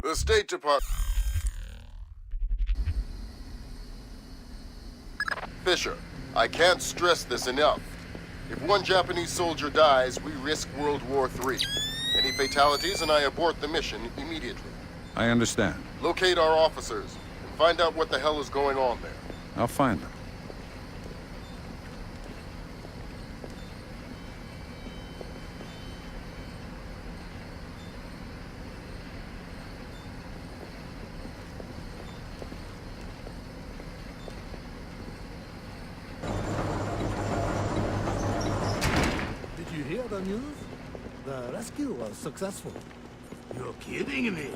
The State Department. Fisher, I can't stress this enough. If one Japanese soldier dies, we risk World War III. Any fatalities and I abort the mission immediately. I understand. Locate our officers and find out what the hell is going on there. I'll find them. Did you hear the news? The rescue was successful. You're kidding me.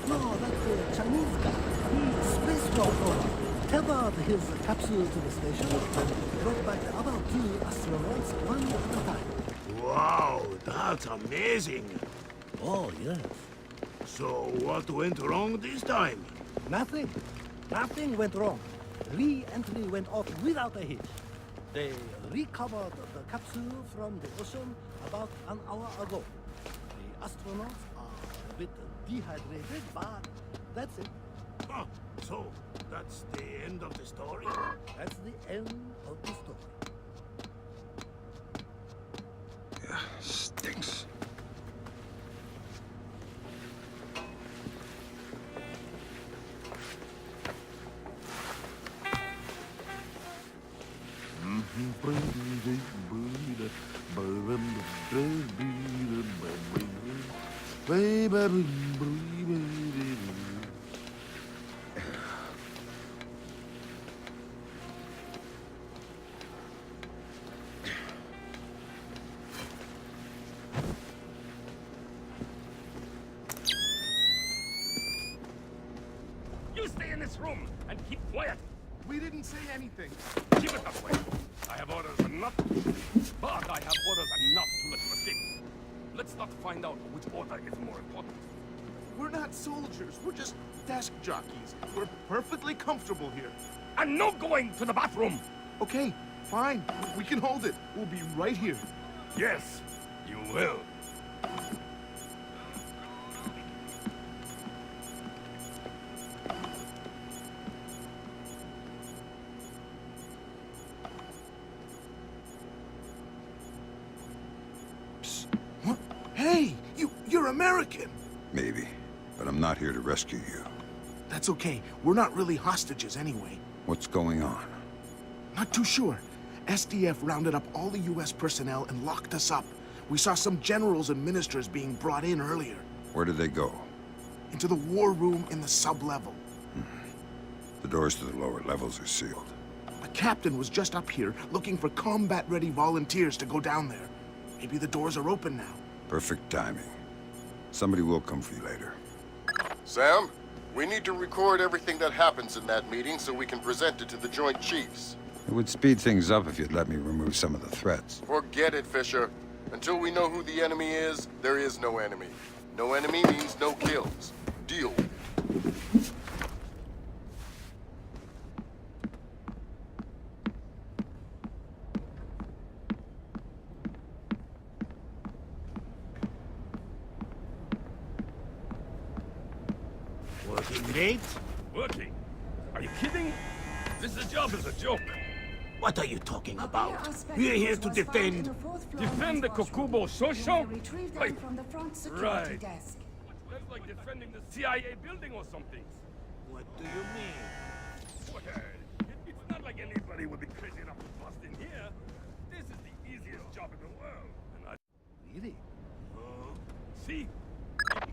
No, that Chinese guy, he spacewalked over, tethered his capsule to the station, and brought back the other 2 astronauts one at a time. Wow, that's amazing. Oh, yes. So what went wrong this time? Nothing. Nothing went wrong. Re-entry went off without a hitch. They recovered the capsule from the ocean about an hour ago. The astronauts are a bit dehydrated, but that's it. Huh. So that's the end of the story? That's the end of the story. Yeah, stinks. You stay in this room and keep quiet. We didn't say anything. Keep it that way. I have orders not to shoot, but I have orders not to let you escape. Let's not find out which order is more important. We're not soldiers. We're just desk jockeys. We're perfectly comfortable here. And no going to the bathroom. Okay, fine. We can hold it. We'll be right here. Yes, you will. What? Hey, you're American. Maybe, but I'm not here to rescue you. That's okay. We're not really hostages anyway. What's going on? Not too sure. SDF rounded up all the US personnel and locked us up. We saw some generals and ministers being brought in earlier. Where did they go? Into the war room in the sub-level. The doors to the lower levels are sealed. The captain was just up here looking for combat-ready volunteers to go down there. Maybe the doors are open now. Perfect timing. Somebody will come for you later. Sam, we need to record everything that happens in that meeting so we can present it to the Joint Chiefs. It would speed things up if you'd let me remove some of the threats. Forget it, Fisher. Until we know who the enemy is, there is no enemy. No enemy means no kills. Deal with it. Working late? Working? Are you kidding? This job is a joke. What are you talking about? We're here to defend... Defend the Kokubo Sosho? Wait. From the front security Right. desk. That's like defending the CIA building or something. What do you mean? Well, it's not like anybody would be crazy enough to bust in here. This is the easiest job in the world. And I... Really? See?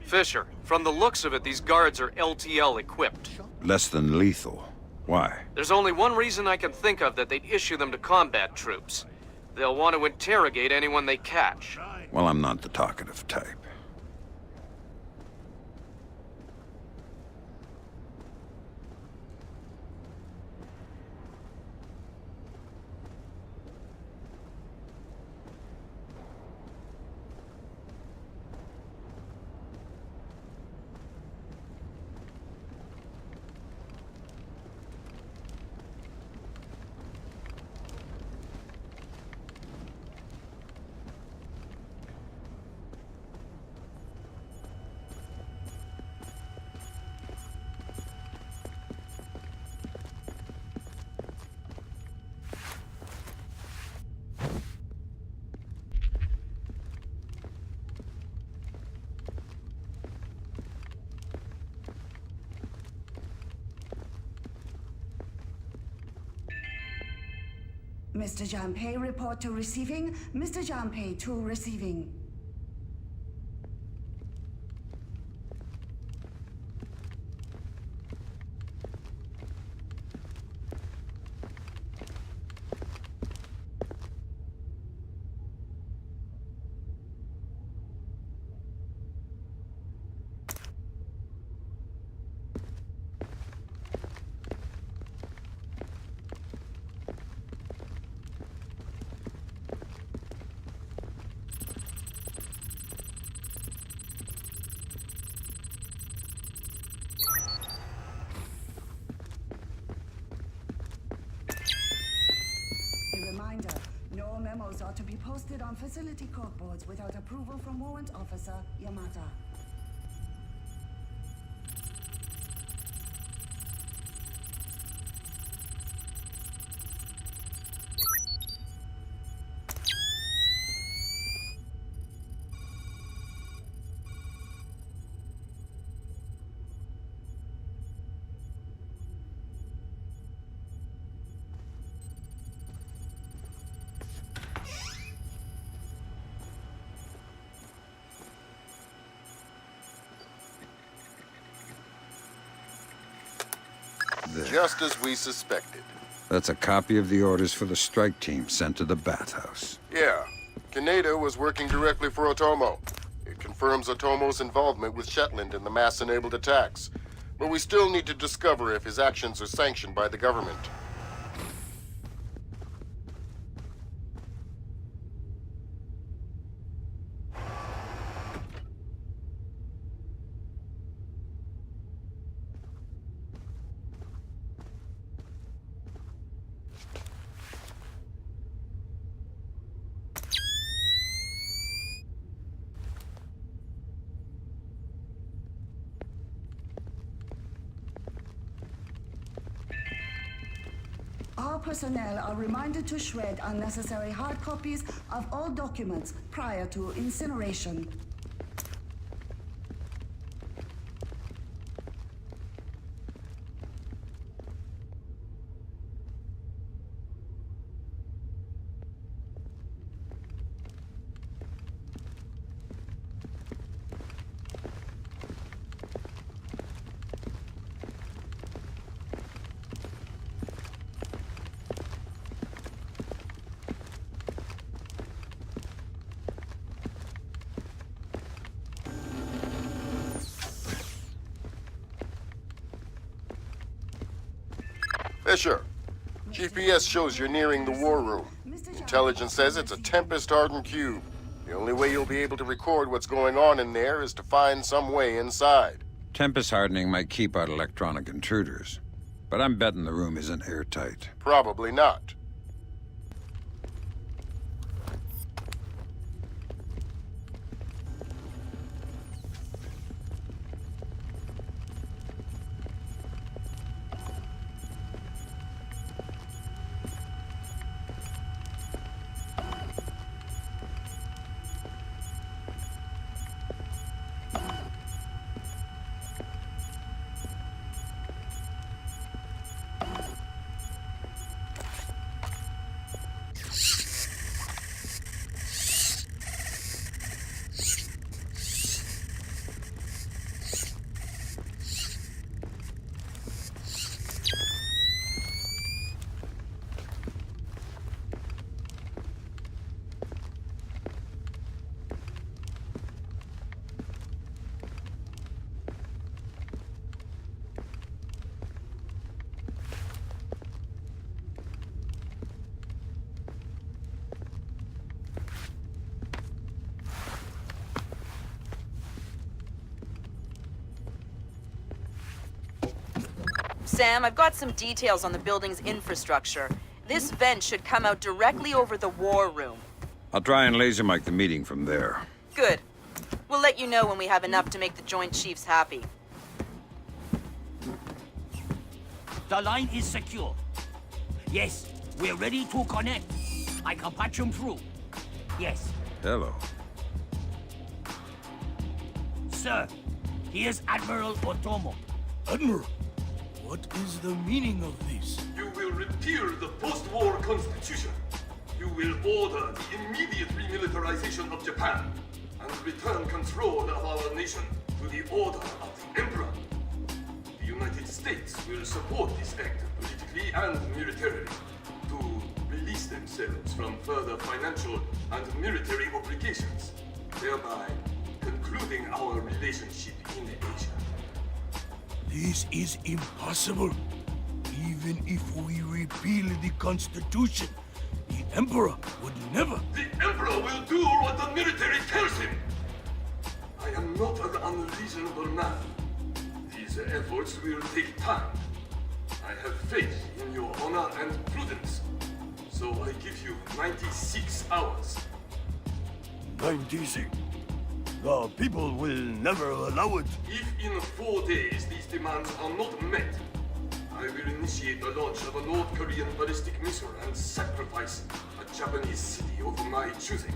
Fisher, from the looks of it, these guards are LTL equipped. Less than lethal. Why? There's only one reason I can think of that they'd issue them to combat troops. They'll want to interrogate anyone they catch. Well, I'm not the talkative type. Mr. Junpei, report to receiving. Mr. Junpei to receiving. No memos are to be posted on facility corkboards without approval from Warrant Officer Yamata. There. Just as we suspected. That's a copy of the orders for the strike team sent to the bathhouse. Yeah. Kaneda was working directly for Otomo. It confirms Otomo's involvement with Shetland in the mass-enabled attacks. But we still need to discover if his actions are sanctioned by the government. All personnel are reminded to shred unnecessary hard copies of all documents prior to incineration. Fisher, GPS shows you're nearing the war room. Intelligence says it's a tempest-hardened cube. The only way you'll be able to record what's going on in there is to find some way inside. Tempest hardening might keep out electronic intruders, but I'm betting the room isn't airtight. Probably not. Sam, I've got some details on the building's infrastructure. This vent should come out directly over the war room. I'll try and laser mic the meeting from there. Good. We'll let you know when we have enough to make the Joint Chiefs happy. The line is secure. Yes, we're ready to connect. I can patch them through. Yes. Hello. Sir, here's Admiral Otomo. Admiral, what is the meaning of this? You will repeal the post-war constitution. you will order the immediate remilitarization of Japan and return control of our nation to the order of the Emperor. The United States will support this act politically and militarily to release themselves from further financial and military obligations, thereby concluding our relationship in Asia. This is impossible. Even if we repeal the Constitution, the Emperor would never... The Emperor will do what the military tells him! I am not an unreasonable man. These efforts will take time. I have faith in your honor and prudence. So I give you 96 hours. 96. The people will never allow it. If in 4 days these demands are not met, I will initiate the launch of a North Korean ballistic missile and sacrifice a Japanese city of my choosing.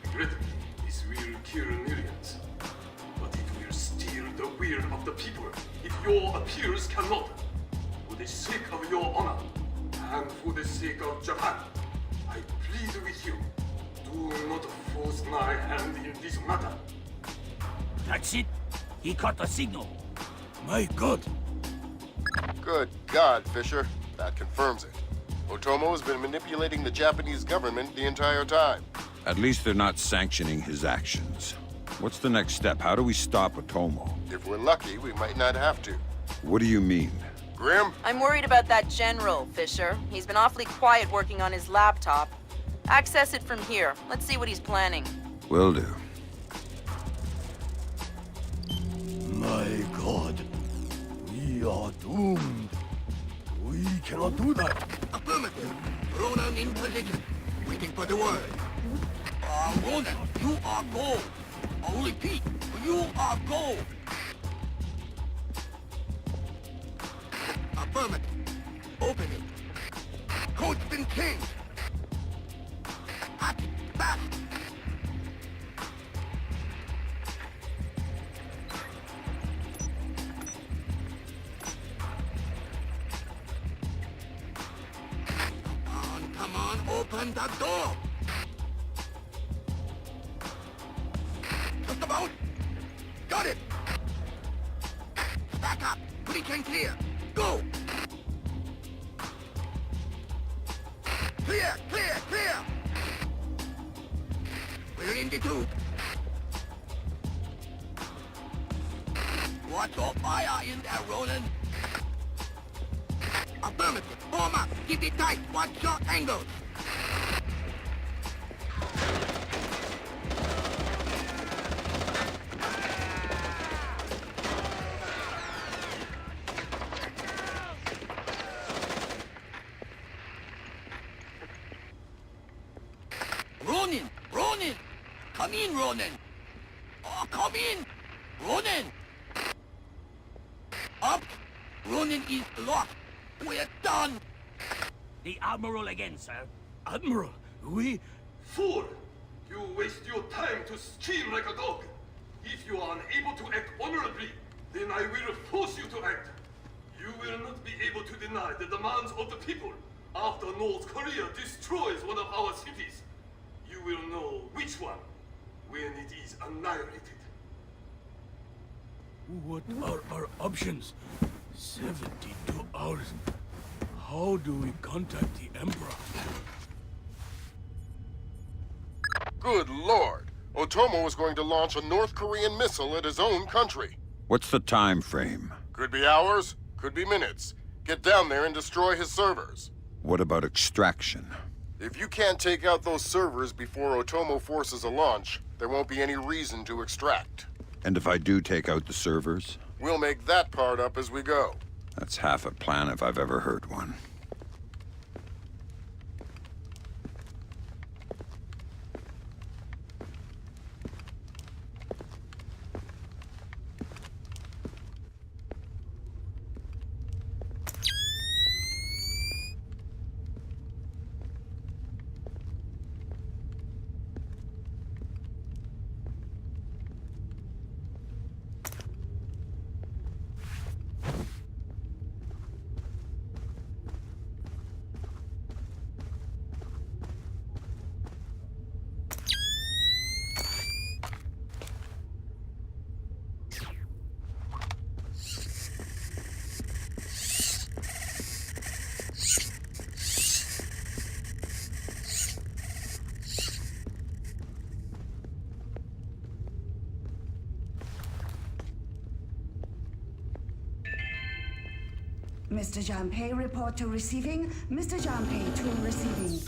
Regrettably, this will kill millions. But it will steer the will of the people if your appeals cannot. For the sake of your honor, and for the sake of Japan, I plead with you, do not force my hand in this matter. That's it. He caught the signal. My God. Good God, Fisher. That confirms it. Otomo has been manipulating the Japanese government the entire time. At least they're not sanctioning his actions. What's the next step? How do we stop Otomo? If we're lucky, we might not have to. What do you mean? Grim? I'm worried about that general, Fisher. He's been awfully quiet working on his laptop. Access it from here. Let's see what he's planning. Will do. My God. We are doomed. We cannot do that. Affirmative. Ronan in position. Waiting for the word. Ronan, you are gold. I'll repeat, you are gold. Affirmative. Open it. Code's been changed. Up, back. Come on, open the door. Just about. Got it. Back up. Breach and clear. Go. Clear, clear, clear. We're in the tube. Watch your fire in there, Roland. Affirmative. Form up. Keep it tight. Watch your angles. Ronin! Ronin! Come in, Ronin! Oh, come in! Ronin! Up! Ronin is locked! We're done! The Admiral again, sir. Admiral, we... Fool! You waste your time to scream like a dog. If you are unable to act honorably, then I will force you to act. You will not be able to deny the demands of the people after North Korea destroys one of our cities. You will know which one when it is annihilated. What are our options? 72 hours. How do we contact the Emperor? Good Lord! Otomo is going to launch a North Korean missile at his own country. What's the time frame? Could be hours, could be minutes. Get down there and destroy his servers. What about extraction? If you can't take out those servers before Otomo forces a launch, there won't be any reason to extract. And if I do take out the servers? We'll make that part up as we go. That's half a plan if I've ever heard one. Mr. Janpei, report to receiving. Mr. Janpei to receiving.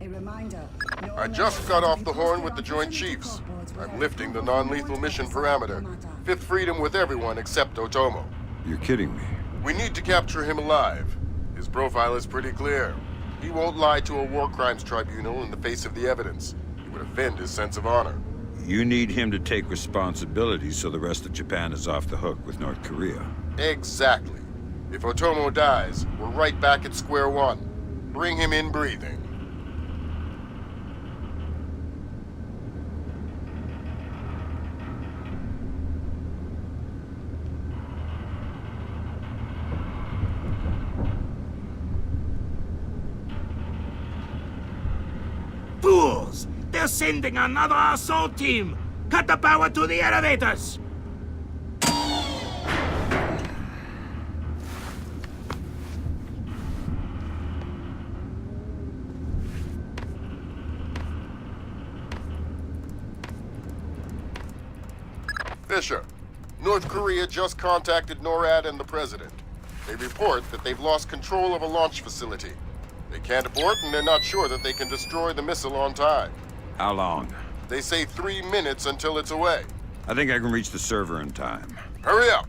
A reminder. No I just got off the horn with the Joint Chiefs. I'm lifting the non-lethal mission parameter. Fifth freedom with everyone except Otomo. You're kidding me. We need to capture him alive. His profile is pretty clear. He won't lie to a war crimes tribunal in the face of the evidence. It would offend his sense of honor. You need him to take responsibility so the rest of Japan is off the hook with North Korea. Exactly. If Otomo dies, we're right back at square one. Bring him in breathing. Fools! They're sending another assault team! Cut the power to the elevators! Fisher, North Korea just contacted NORAD and the President. They report that they've lost control of a launch facility. They can't abort, and they're not sure that they can destroy the missile on time. How long? They say 3 minutes until it's away. I think I can reach the server in time. Hurry up!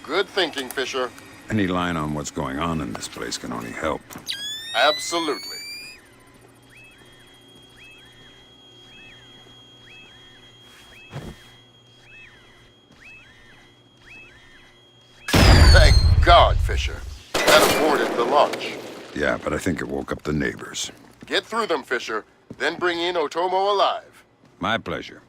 Good thinking, Fisher. Any line on what's going on in this place can only help. Absolutely. Thank God, Fisher. That aborted the launch. Yeah, but I think it woke up the neighbors. Get through them, Fisher. Then bring in Otomo alive. My pleasure.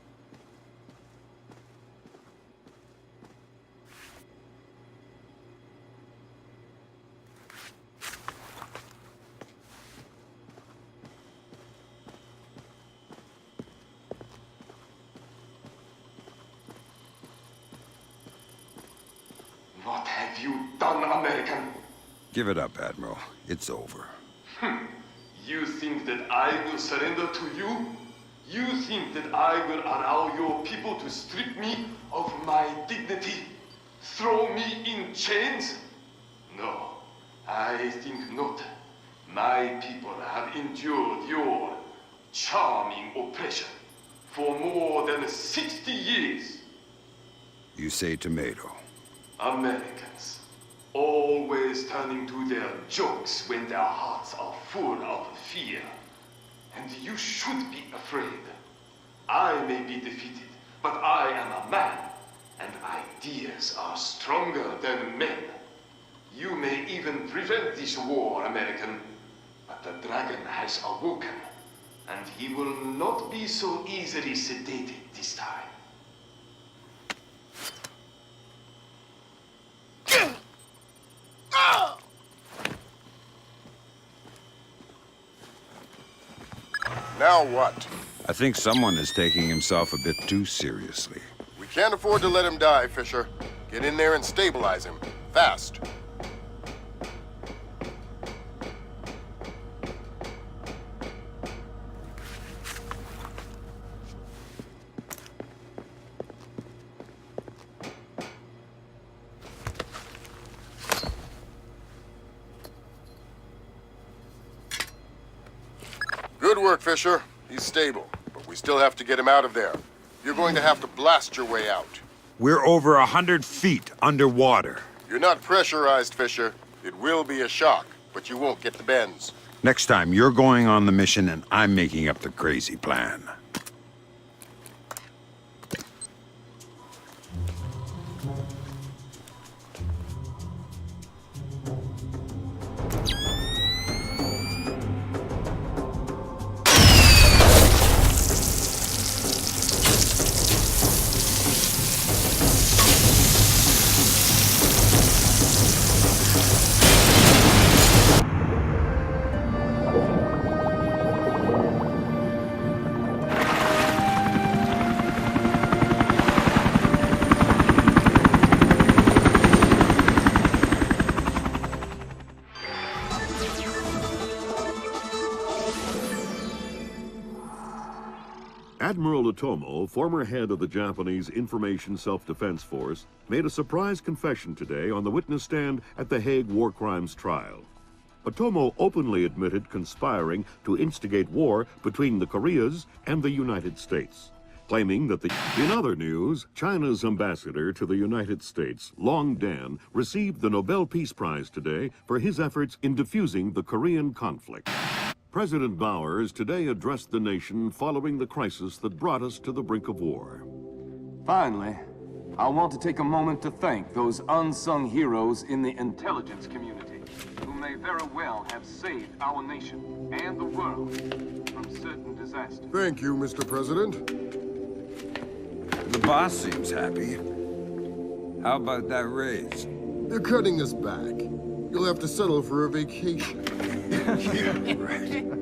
What have you done, American? Give it up, Admiral. It's over. You think that I will surrender to you? You think that I will allow your people to strip me of my dignity? Throw me in chains? No, I think not. My people have endured your charming oppression for more than 60 years. You say tomato. Americans, always turning to their jokes when their hearts are full of fear. And you should be afraid. I may be defeated, but I am a man, and ideas are stronger than men. You may even prevent this war, American, but the dragon has awoken, and he will not be so easily sedated this time. Now what? I think someone is taking himself a bit too seriously. We can't afford to let him die, Fisher. Get in there and stabilize him. Fast. Good work, Fisher. He's stable, but we still have to get him out of there. You're going to have to blast your way out. We're over 100 feet underwater. You're not pressurized, Fisher. It will be a shock, but you won't get the bends. Next time, you're going on the mission and I'm making up the crazy plan. Admiral Otomo, former head of the Japanese Information Self-Defense Force, made a surprise confession today on the witness stand at the Hague War Crimes trial. Otomo openly admitted conspiring to instigate war between the Koreas and the United States, claiming that In other news, China's ambassador to the United States, Long Dan, received the Nobel Peace Prize today for his efforts in diffusing the Korean conflict. President Bowers today addressed the nation following the crisis that brought us to the brink of war. Finally, I want to take a moment to thank those unsung heroes in the intelligence community who may very well have saved our nation and the world from certain disasters. Thank you, Mr. President. The boss seems happy. How about that raise? They're cutting us back. You'll have to settle for a vacation. Yeah, right.